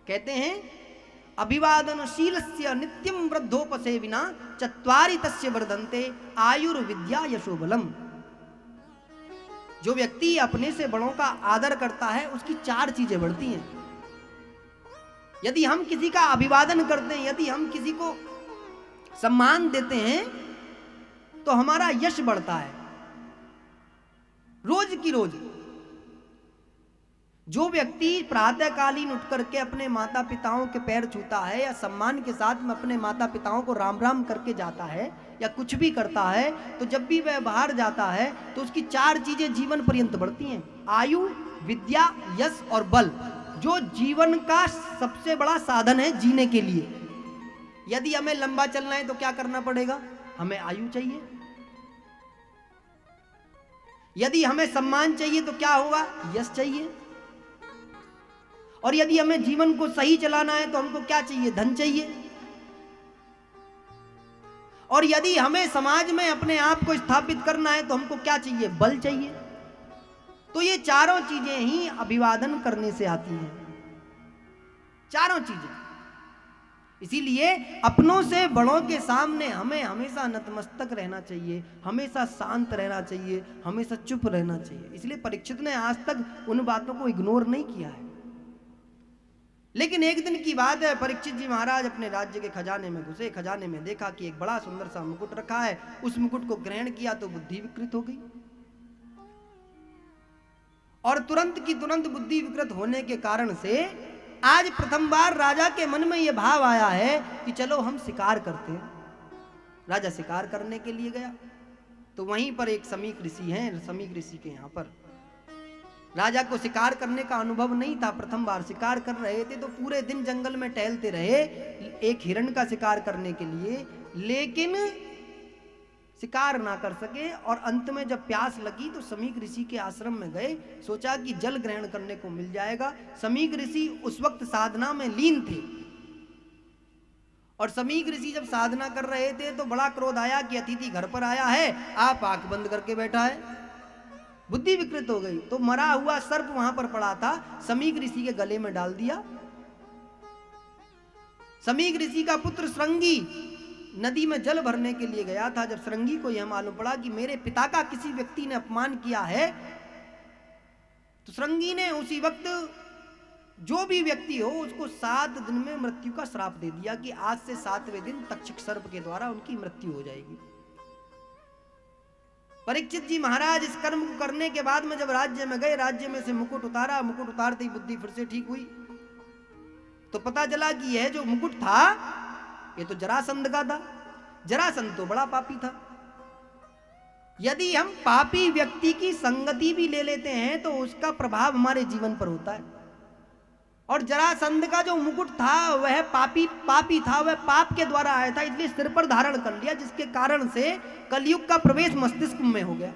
कहते हैं अभिवादनशीलस्य नित्यं वृद्धोपसेविना चत्वारि तस्य वर्धन्ते आयुर्विद्या यशोबलम। जो व्यक्ति अपने से बड़ों का आदर करता है उसकी 4 चीजें बढ़ती हैं। यदि हम किसी का अभिवादन करते हैं, यदि हम किसी को सम्मान देते हैं तो हमारा यश बढ़ता है रोज की रोज। जो व्यक्ति प्रातःकालीन उठ करके अपने माता पिताओं के पैर छूता है या सम्मान के साथ में अपने माता पिताओं को राम राम करके जाता है या कुछ भी करता है, तो जब भी वह बाहर जाता है तो उसकी 4 चीजें जीवन पर्यंत बढ़ती हैं। आयु, विद्या, यश और बल, जो जीवन का सबसे बड़ा साधन है जीने के लिए। यदि हमें लंबा चलना है तो क्या करना पड़ेगा? हमें आयु चाहिए। यदि हमें सम्मान चाहिए तो क्या होगा? यश चाहिए। और यदि हमें जीवन को सही चलाना है तो हमको क्या चाहिए? धन चाहिए। और यदि हमें समाज में अपने आप को स्थापित करना है तो हमको क्या चाहिए? बल चाहिए। तो ये चारों चीजें ही अभिवादन करने से आती हैं, चारों चीजें। इसीलिए अपनों से बड़ों के सामने हमें हमेशा नतमस्तक रहना चाहिए, हमेशा शांत रहना चाहिए, हमेशा चुप रहना चाहिए। इसलिए परीक्षित ने आज तक उन बातों को इग्नोर नहीं किया है। लेकिन एक दिन की बात है, परीक्षित जी महाराज अपने राज्य के खजाने में घुसे। खजाने में देखा कि एक बड़ा सुंदर सा मुकुट रखा है। उस मुकुट को ग्रहण किया तो बुद्धि विकृत हो गई, और तुरंत की तुरंत बुद्धि विकृत होने के कारण से आज प्रथम बार राजा के मन में यह भाव आया है कि चलो हम शिकार करते हैं। राजा शिकार करने के लिए गया तो वहीं पर एक समीक ऋषि हैं। समीक ऋषि के यहाँ पर राजा को शिकार करने का अनुभव नहीं था, प्रथम बार शिकार कर रहे थे, तो पूरे दिन जंगल में टहलते रहे एक हिरण का शिकार करने के लिए, लेकिन शिकार ना कर सके। और अंत में जब प्यास लगी तो समीक ऋषि के आश्रम में गए, सोचा कि जल ग्रहण करने को मिल जाएगा। समीक ऋषि उस वक्त साधना में लीन थे, और समीक ऋषि जब साधना कर रहे थे तो बड़ा क्रोध आया कि अतिथि घर पर आया है, आप आंख बंद करके बैठा है। बुद्धि विकृत हो गई तो मरा हुआ सर्प वहां पर पड़ा था, समीक ऋषि के गले में डाल दिया। समीक ऋषि का पुत्र श्रृंगी नदी में जल भरने के लिए गया था। जब श्रृंगी को यह मालूम पड़ा कि मेरे पिता का किसी व्यक्ति ने अपमान किया है, तो श्रृंगी ने उसी वक्त जो भी व्यक्ति हो उसको 7 दिन में मृत्यु का श्राप दे दिया कि आज से 7वें दिन तक्षक सर्प के द्वारा उनकी मृत्यु हो जाएगी। परीक्षित जी महाराज इस कर्म को करने के बाद में जब राज्य में गए, राज्य में से मुकुट उतारा। मुकुट उतारते ही बुद्धि फिर से ठीक हुई, तो पता चला कि यह जो मुकुट था ये तो जरासंध का था। जरासंध तो बड़ा पापी था। यदि हम पापी व्यक्ति की संगति भी ले लेते हैं तो उसका प्रभाव हमारे जीवन पर होता है। और जरासंध का जो मुकुट था वह पापी था, वह पाप के द्वारा आया था, इसलिए सिर पर धारण कर लिया, जिसके कारण से कलयुग का प्रवेश मस्तिष्क में हो गया।